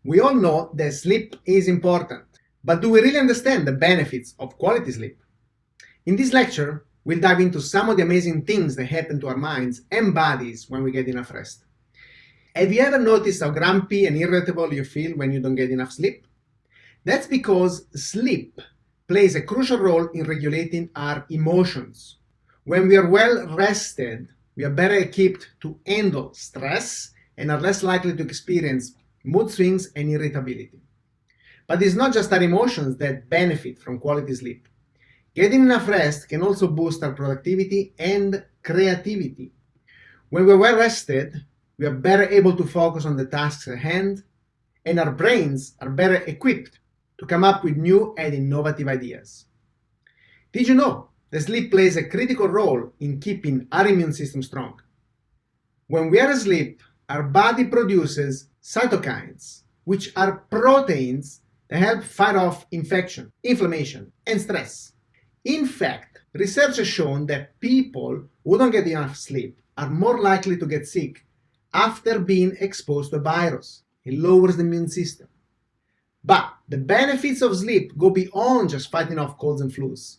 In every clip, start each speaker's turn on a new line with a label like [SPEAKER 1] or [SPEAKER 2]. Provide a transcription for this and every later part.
[SPEAKER 1] We all know that sleep is important, but do we really understand the benefits of quality sleep? In this lecture, we'll dive into some of the amazing things that happen to our minds and bodies when we get enough rest. Have you ever noticed how grumpy and irritable you feel when you don't get enough sleep? That's because sleep plays a crucial role in regulating our emotions. When we are well rested, we are better equipped to handle stress and are less likely to experience mood swings and irritability. But it's not just our emotions that benefit from quality sleep. Getting enough rest can also boost our productivity and creativity. When we're well rested, we are better able to focus on the tasks at hand, and our brains are better equipped to come up with new and innovative ideas. Did you know that sleep plays a critical role in keeping our immune system strong? When we are asleep, our body produces cytokines, which are proteins that help fight off infection, inflammation, and stress. In fact, research has shown that people who don't get enough sleep are more likely to get sick after being exposed to a virus. It lowers the immune system. But the benefits of sleep go beyond just fighting off colds and flus.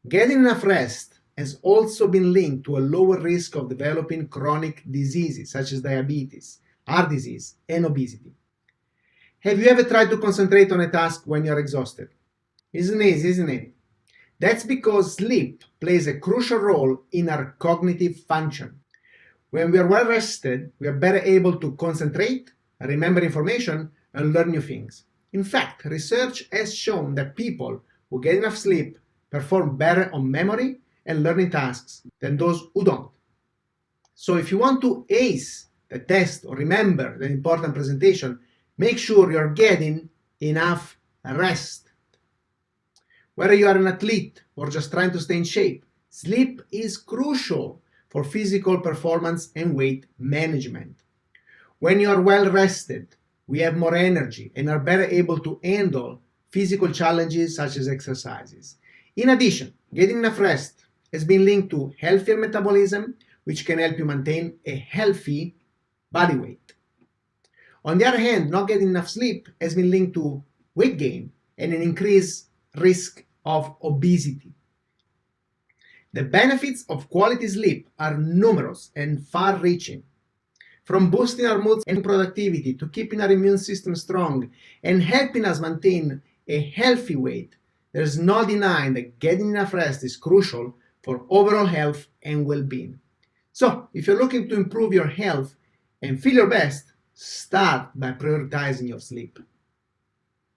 [SPEAKER 1] Getting enough rest has also been linked to a lower risk of developing chronic diseases such as diabetes, heart disease, and obesity. Have you ever tried to concentrate on a task when you're exhausted? Isn't easy, isn't it? That's because sleep plays a crucial role in our cognitive function. When we are well rested, we are better able to concentrate, remember information, and learn new things. In fact, research has shown that people who get enough sleep perform better on memory and learning tasks than those who don't. So if you want to ace the test or remember the important presentation, make sure you're getting enough rest. Whether you are an athlete or just trying to stay in shape, sleep is crucial for physical performance and weight management. When you are well rested, we have more energy and are better able to handle physical challenges such as exercises. In addition, getting enough rest has been linked to healthier metabolism, which can help you maintain a healthy body weight. On the other hand, not getting enough sleep has been linked to weight gain and an increased risk of obesity. The benefits of quality sleep are numerous and far-reaching. From boosting our moods and productivity to keeping our immune system strong and helping us maintain a healthy weight, there's no denying that getting enough rest is crucial for overall health and well-being. So, if you're looking to improve your health and feel your best, start by prioritizing your sleep.